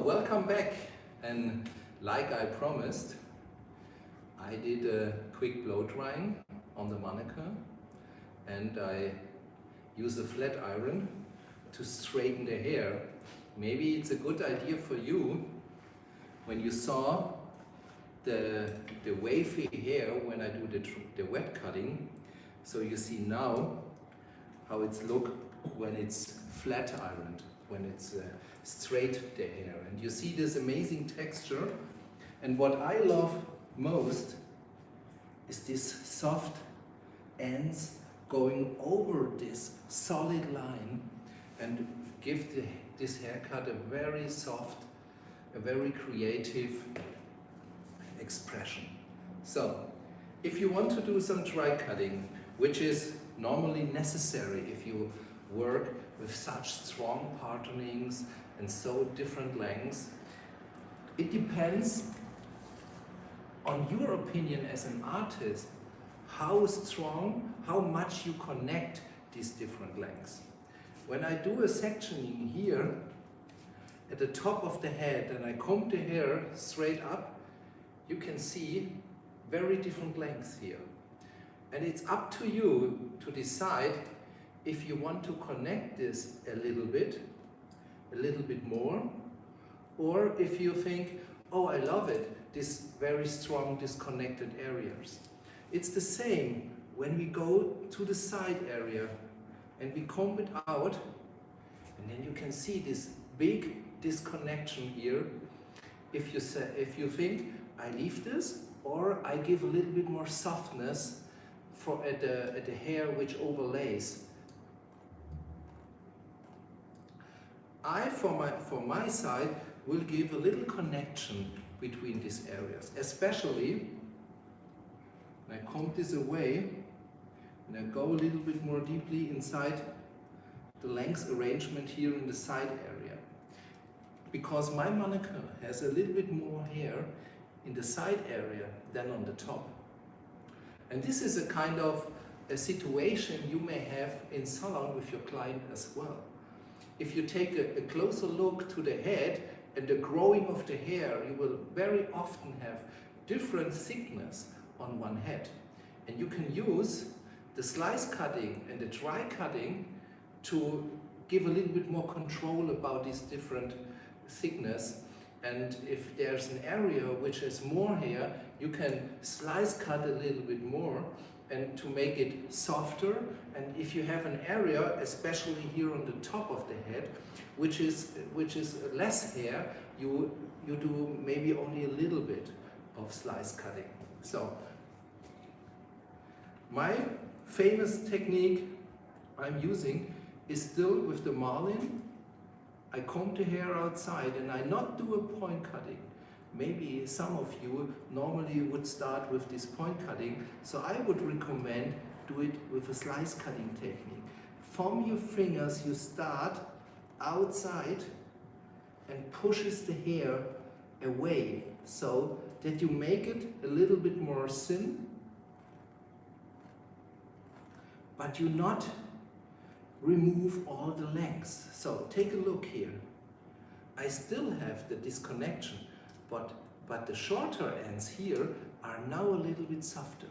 welcome back, and like I promised, I did a quick blow drying on the moniker, and I use a flat iron to straighten the hair. Maybe it's a good idea for you when you saw the wavy hair when I do the wet cutting, so you see now how it's look when it's flat ironed, when it's straight the hair, and you see this amazing texture. And what I love most is this soft ends going over this solid line and give this haircut a very soft, a very creative expression. So if you want to do some dry cutting, which is normally necessary if you work with such strong patternings and so different lengths, it depends on your opinion as an artist, how strong, how much you connect these different lengths. When I do a sectioning here at the top of the head and I comb the hair straight up, you can see very different lengths here. And it's up to you to decide if you want to connect this a little bit more, or if you think, oh, I love it, this very strong disconnected areas. It's the same when we go to the side area and we comb it out, and then you can see this big disconnection here. If you think, I leave this, or I give a little bit more softness at the hair which overlays. I, for my side, will give a little connection between these areas, especially when I comb this away and I go a little bit more deeply inside the length arrangement here in the side area. Because my moniker has a little bit more hair in the side area than on the top. And this is a kind of a situation you may have in salon with your client as well. If you take a closer look to the head and the growing of the hair, you will very often have different thickness on one head. And you can use the slice cutting and the dry cutting to give a little bit more control about this different thickness. And if there's an area which has more hair, you can slice cut a little bit more and to make it softer. And if you have an area, especially here on the top of the head, which is less hair, you do maybe only a little bit of slice cutting. So my famous technique I'm using is still with the marlin. I comb the hair outside and I not do a point cutting. Maybe some of you normally would start with this point cutting, so I would recommend do it with a slice cutting technique. From your fingers you start outside and pushes the hair away so that you make it a little bit more thin, but you not remove all the lengths. So take a look here. I still have the disconnection, but the shorter ends here are now a little bit softer.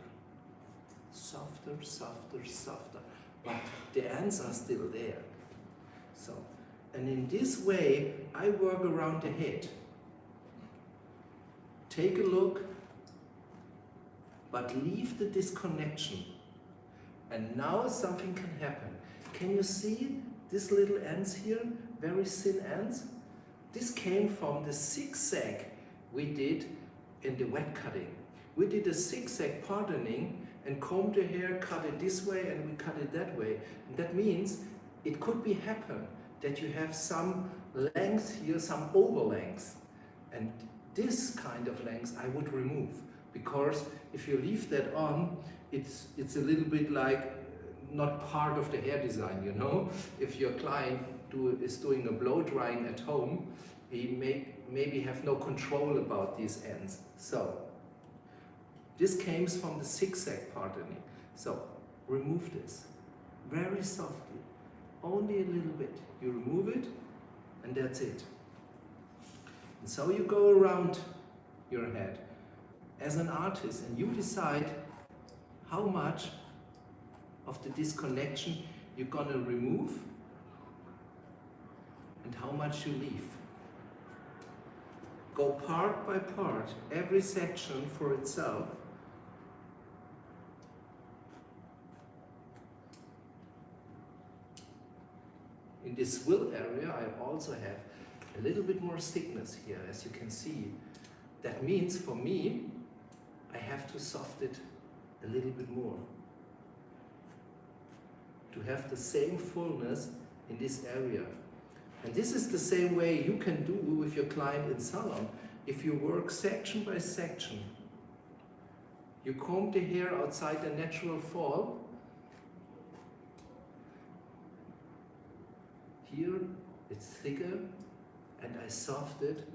Softer, softer, softer. But the ends are still there. So, and in this way, I work around the head. Take a look, but leave the disconnection. And now something can happen. Can you see these little ends here? Very thin ends? This came from the zigzag we did in the wet cutting. We did a zigzag pardoning and combed the hair, cut it this way and we cut it that way. And that means it could be happen that you have some length here, some over length. And this kind of length I would remove, because if you leave that on, it's a little bit like not part of the hair design, you know? If your client is doing a blow drying at home, he may maybe have no control about these ends. So this came from the zigzag pardoning. So remove this very softly, only a little bit. You remove it and that's it. And so you go around your head as an artist and you decide how much of the disconnection you're gonna remove and how much you leave. Go part by part, every section for itself. In this swill area, I also have a little bit more thickness here, as you can see. That means for me, I have to soften it a little bit more to have the same fullness in this area. And this is the same way you can do with your client in salon. If you work section by section, you comb the hair outside the natural fall. Here it's thicker and I soften it.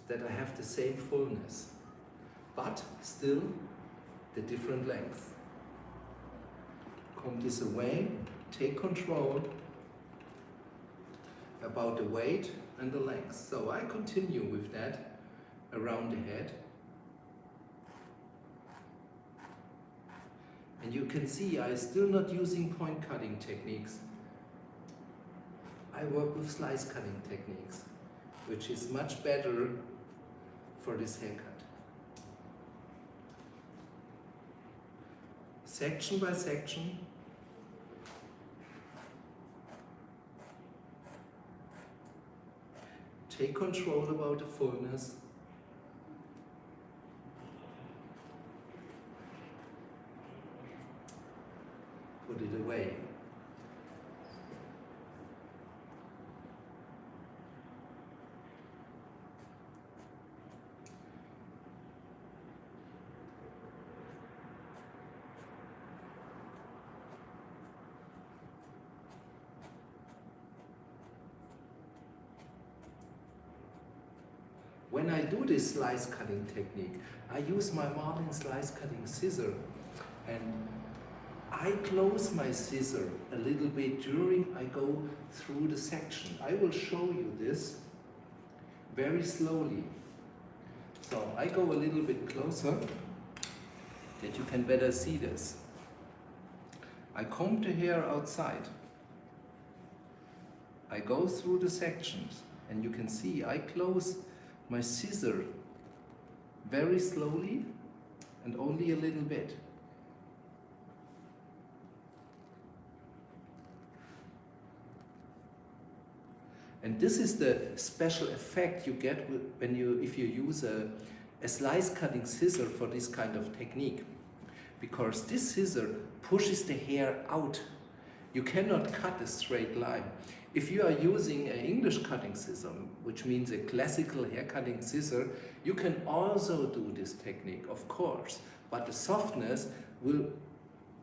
That I have the same fullness, but still the different length. Comb this away, take control about the weight and the length. So I continue with that around the head. And you can see I'm still not using point cutting techniques. I work with slice cutting techniques, which is much better for this haircut. Section by section. Take control about the fullness. Put it away. When I do this slice cutting technique, I use my Marlin slice cutting scissor and I close my scissor a little bit during I go through the section. I will show you this very slowly. So I go a little bit closer that you can better see this. I comb the hair outside. I go through the sections and you can see I close my scissor very slowly and only a little bit. And this is the special effect you get if you use a slice cutting scissor for this kind of technique. Because this scissor pushes the hair out. You cannot cut a straight line. If you are using an English cutting scissor, which means a classical hair cutting scissor, you can also do this technique, of course, but the softness will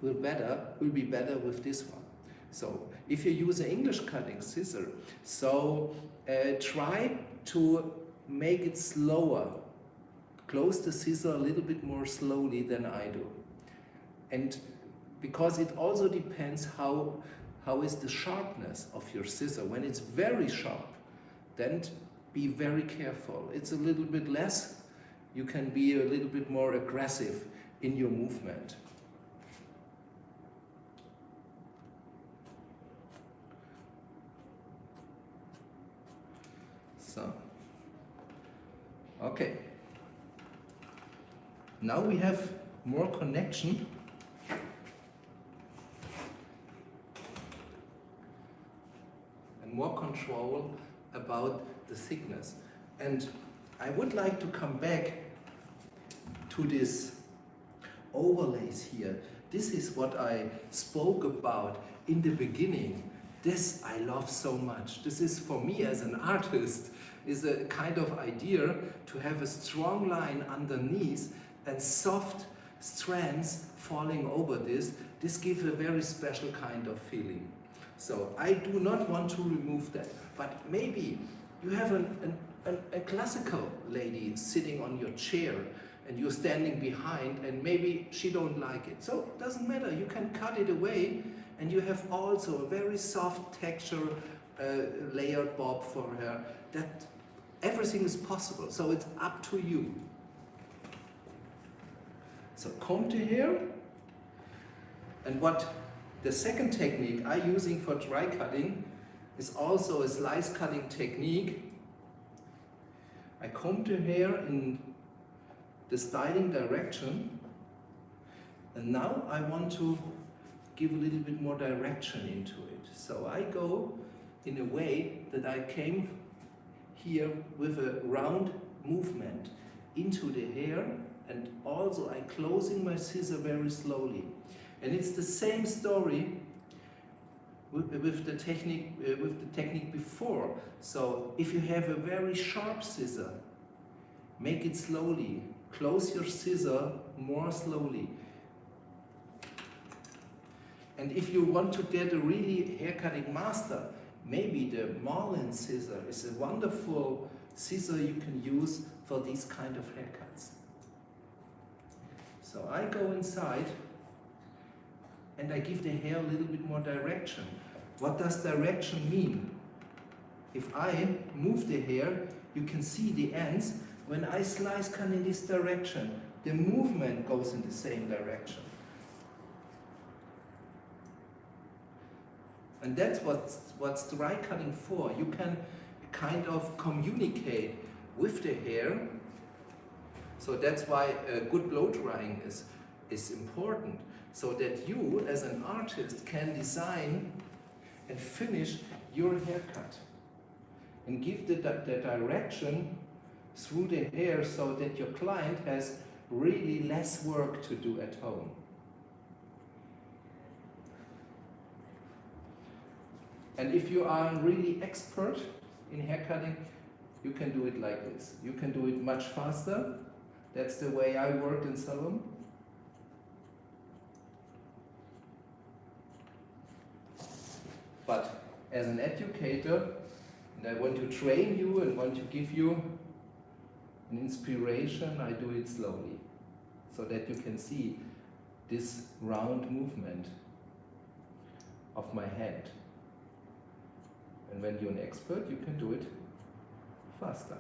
be better with this one. So if you use an English cutting scissor, try to make it slower. Close the scissor a little bit more slowly than I do. And because it also depends how is the sharpness of your scissor. When it's very sharp, then be very careful. It's a little bit less, you can be a little bit more aggressive in your movement. So, okay. Now we have more connection. More control about the thickness. And I would like to come back to this overlays here. This is what I spoke about in the beginning. This I love so much. This is for me as an artist is a kind of idea to have a strong line underneath and soft strands falling over this. This gives a very special kind of feeling. So I do not want to remove that, but maybe you have a classical lady sitting on your chair and you're standing behind and maybe she don't like it. So it doesn't matter, you can cut it away and you have also a very soft texture layered bob for her. That everything is possible, so it's up to you. So comb to hair, and what the second technique I'm using for dry cutting is also a slice cutting technique. I comb to hair in the styling direction, and now I want to give a little bit more direction into it. So I go in a way that I came here with a round movement into the hair, and also I closing my scissor very slowly. And it's the same story with the technique before. So if you have a very sharp scissor, make it slowly. Close your scissor more slowly. And if you want to get a really haircutting master, maybe the Marlin scissor is a wonderful scissor you can use for these kind of haircuts. So I go inside and I give the hair a little bit more direction. What does direction mean? If I move the hair, you can see the ends. When I slice cut in this direction, the movement goes in the same direction. And that's what's dry cutting for. You can kind of communicate with the hair. So that's why good blow drying is important. So that you, as an artist, can design and finish your haircut. And give the direction through the hair so that your client has really less work to do at home. And if you are really expert in haircutting, you can do it like this. You can do it much faster. That's the way I worked in salon. But as an educator, and I want to train you and want to give you an inspiration, I do it slowly, so that you can see this round movement of my hand. And when you're an expert, you can do it faster.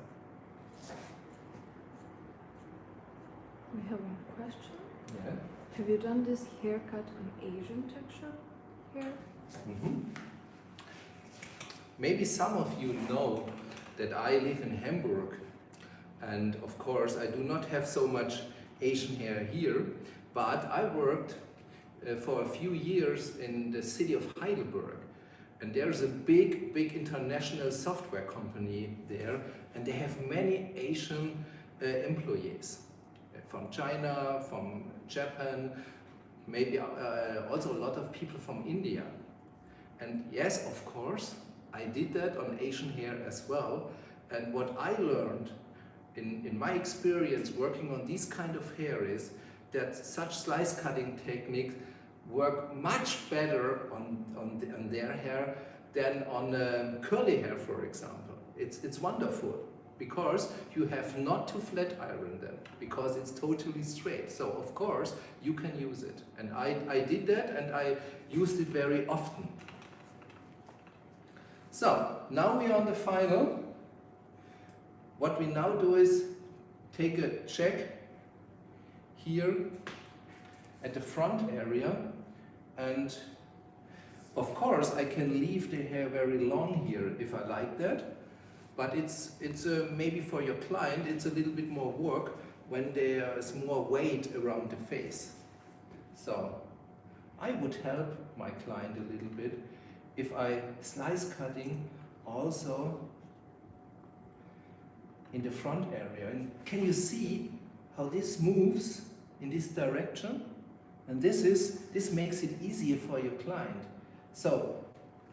We have one question. Yeah. Have you done this haircut on Asian texture hair? Mm-hmm. Maybe some of you know that I live in Hamburg, and of course I do not have so much Asian hair here, but I worked for a few years in the city of Heidelberg, and there's a big international software company there, and they have many Asian employees from China, from Japan, maybe also a lot of people from India. And yes, of course, I did that on Asian hair as well. And what I learned in my experience working on this kind of hair is that such slice cutting techniques work much better on their hair than on curly hair, for example. It's wonderful because you have not to flat iron them because it's totally straight. So of course you can use it. And I did that and I used it very often. So now we are on the final. What we now do is take a check here at the front area, and of course I can leave the hair very long here if I like that, but it's maybe for your client it's a little bit more work when there is more weight around the face. So I would help my client a little bit if I slice cutting also in the front area. And can you see how this moves in this direction? And this makes it easier for your client. So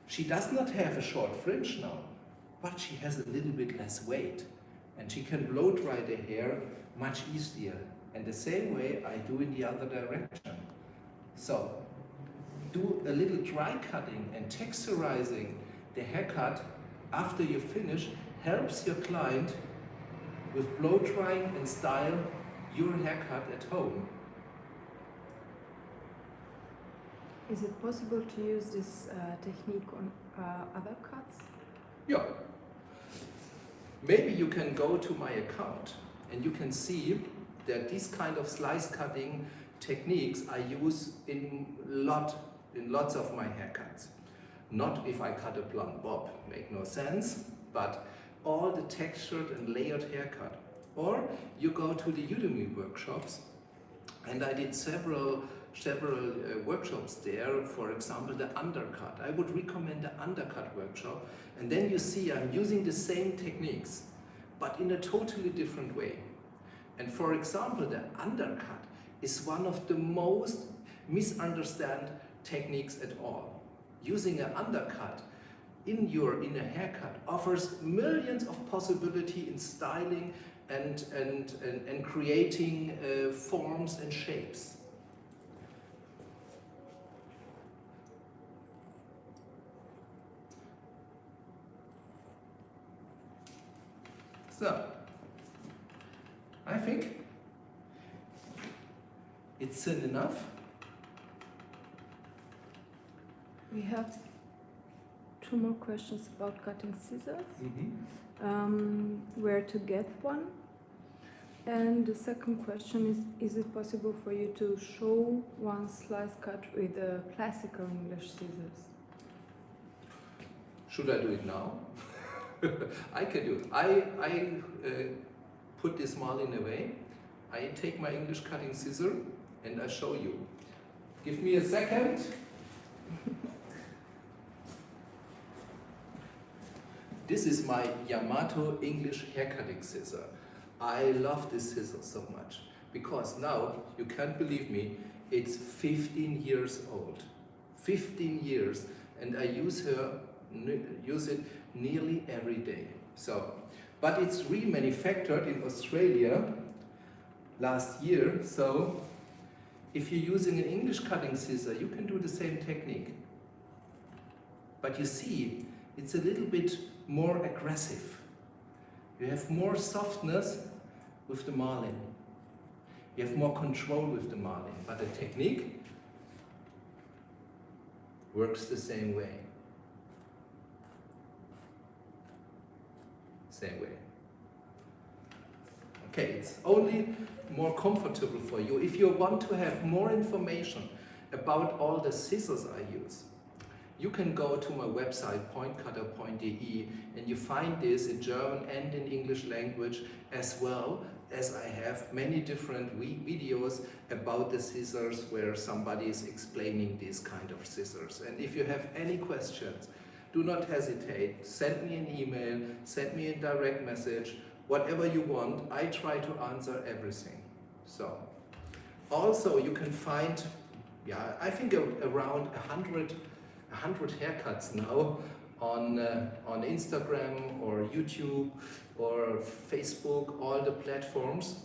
she does not have a short fringe now, but she has a little bit less weight, and she can blow dry the hair much easier. And the same way I do in the other direction. So do a little dry cutting and texturizing the haircut after you finish helps your client with blow drying and style your haircut at home. Is it possible to use this technique on other cuts? Yeah. Maybe you can go to my account and you can see that these kind of slice cutting techniques I use in lots of my haircuts. Not if I cut a blonde bob, make no sense, but all the textured and layered haircut. Or you go to the Udemy workshops, and I did several workshops there, for example the undercut. I would recommend the undercut workshop, and then you see I'm using the same techniques but in a totally different way. And for example the undercut is one of the most misunderstood techniques at all. Using an undercut in a haircut offers millions of possibility in styling and creating forms and shapes. So, I think it's soon enough. We have 2 more questions about cutting scissors. Where to get one? And the second question is it possible for you to show one slice cut with classical English scissors? Should I do it now? I can do it. I put this marlin away. I take my English cutting scissor and I show you. Give me a second. This is my Yamato English haircutting scissor. I love this scissor so much because now, you can't believe me, it's 15 years old. 15 years, and I use it nearly every day. So, but it's remanufactured in Australia last year, so if you're using an English cutting scissor, you can do the same technique. But you see, it's a little bit more aggressive. You have more softness with the marlin. You have more control with the marlin, but the technique works the same way. Same way. Okay, it's only more comfortable for you. If you want to have more information about all the scissors I use, you can go to my website pointcutter.de and you find this in German and in English language, as well as I have many different videos about the scissors where somebody is explaining these kind of scissors. And if you have any questions, do not hesitate. Send me an email, send me a direct message, whatever you want. I try to answer everything. So, also you can find, I think around 100 haircuts now on Instagram or YouTube or Facebook, all the platforms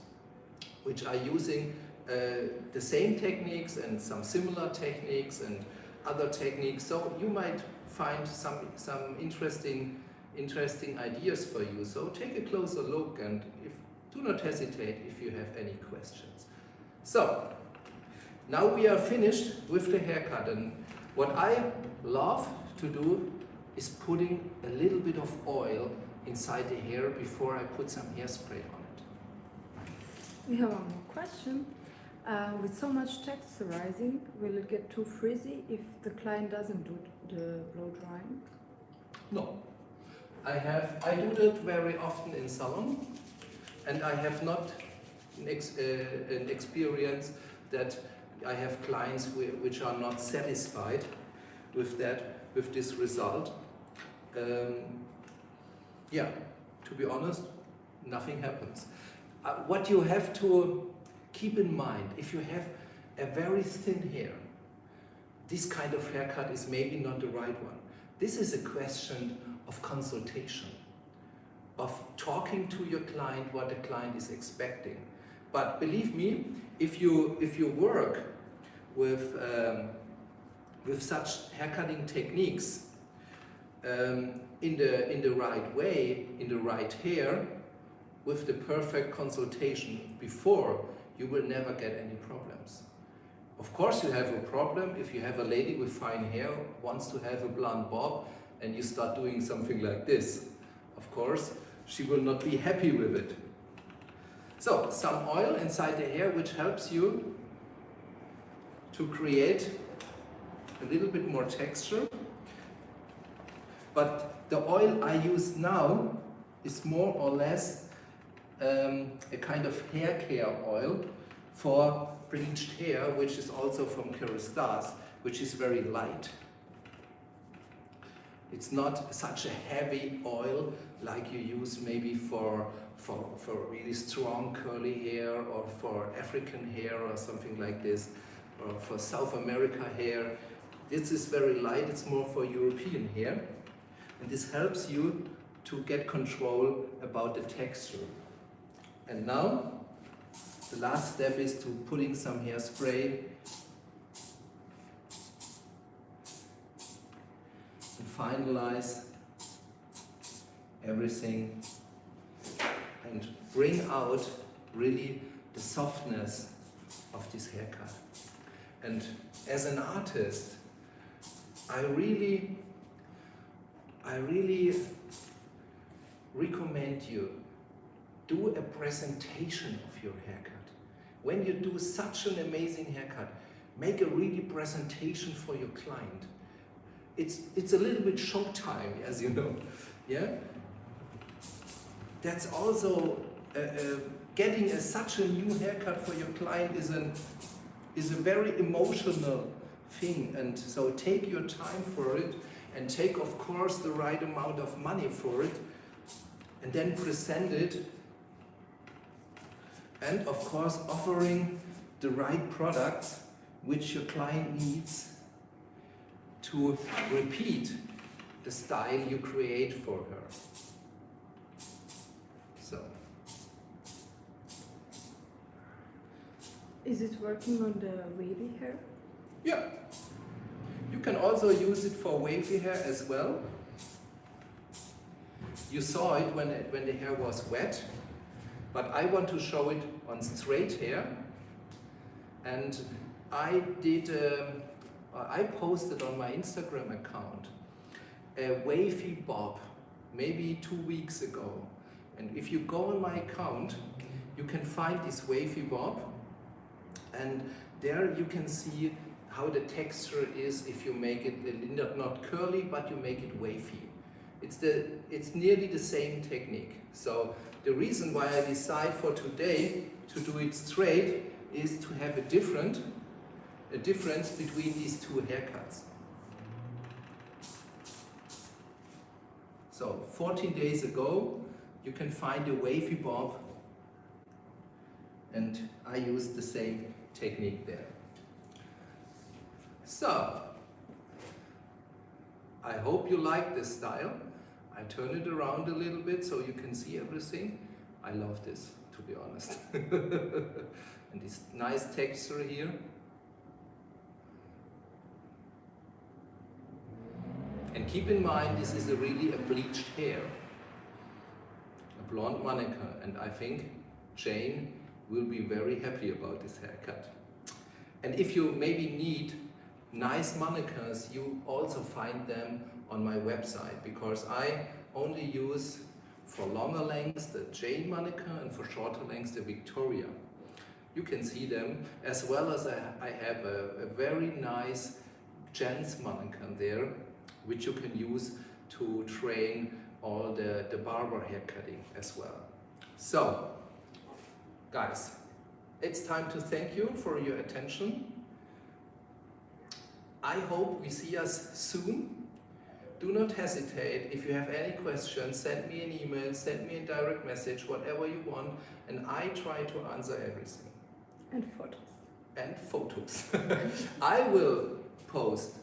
which are using the same techniques and some similar techniques and other techniques. So you might find some interesting ideas for you. So take a closer look and do not hesitate if you have any questions. So now we are finished with the haircut, and what I love to do is putting a little bit of oil inside the hair before I put some hairspray on it. We have one more question. With so much texturizing, will it get too frizzy if the client doesn't do the blow drying? No. I do that very often in salon, and I have not an experience that I have clients which are not satisfied with this result. To be honest, nothing happens. What you have to keep in mind, if you have a very thin hair, this kind of haircut is maybe not the right one. This is a question of consultation, of talking to your client what the client is expecting. But believe me, if you work with such haircutting techniques in the right way, in the right hair, with the perfect consultation before, you will never get any problems. Of course you have a problem if you have a lady with fine hair wants to have a blonde bob and you start doing something like this. Of course, she will not be happy with it. So, some oil inside the hair which helps you to create a little bit more texture. But the oil I use now is more or less a kind of hair care oil for bleached hair, which is also from Hairstyle, which is very light. It's not such a heavy oil like you use maybe for really strong curly hair or for African hair or something like this, or for South America hair. This is very light, it's more for European hair. And this helps you to get control about the texture. And now, the last step is to putting some hairspray and finalize everything and bring out really the softness of this haircut. And as an artist, I really recommend you do a presentation of your haircut. When you do such an amazing haircut, make a really presentation for your client. It's a little bit showtime, as you know. Yeah. That's also getting such a new haircut for your client is a very emotional thing, and so take your time for it and take, of course, the right amount of money for it, and then present it, and of course offering the right products which your client needs to repeat the style you create for her. So, is it working on the wavy hair? yeah. You can also use it for wavy hair as well. You saw it when the hair was wet, but I want to show it on straight hair. And I posted on my Instagram account a wavy bob maybe 2 weeks ago. And if you go on my account, you can find this wavy bob, and there you can see how the texture is if you make it not curly, but you make it wavy. It's nearly the same technique. So the reason why I decide for today to do it straight is to have a difference between these two haircuts. So 14 days ago, you can find a wavy bob, and I use the same technique there. So, I hope you like this style. I turn it around a little bit so you can see everything. I love this, to be honest. And this nice texture here. And keep in mind, this is really a bleached hair. A blonde manicure, and I think Jane will be very happy about this haircut. And if you maybe need nice manicures, you also find them on my website, because I only use for longer lengths the Jane manicure and for shorter lengths the Victoria. You can see them, as well as I have a very nice gents manicure there, which you can use to train all the barber haircutting as well. So, guys, it's time to thank you for your attention. I hope we see us soon. Do not hesitate. If you have any questions, send me an email, send me a direct message, whatever you want, and I try to answer everything. And photos. And photos. I will post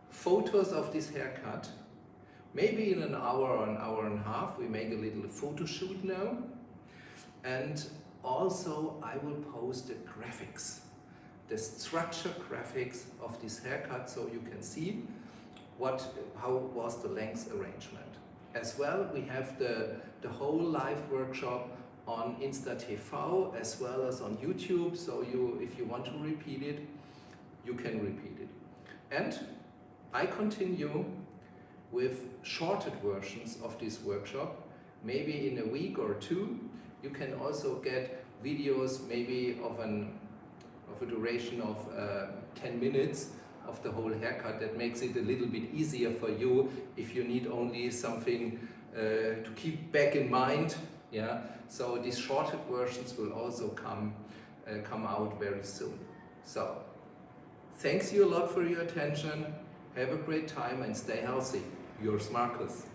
photos of this haircut. Maybe in an hour or an hour and a half, we make a little photo shoot now. And also I will post the graphics, the structure graphics of this haircut, so you can see how was the length arrangement. As well, we have the whole live workshop on Insta TV as well as on YouTube, so if you want to repeat it, you can repeat it. And I continue with shortened versions of this workshop. Maybe in a week or two, you can also get videos maybe of a duration of 10 minutes of the whole haircut. That makes it a little bit easier for you if you need only something to keep back in mind. Yeah. So these shortened versions will also come out very soon. So thanks you a lot for your attention. Have a great time and stay healthy. Yours, Marcus.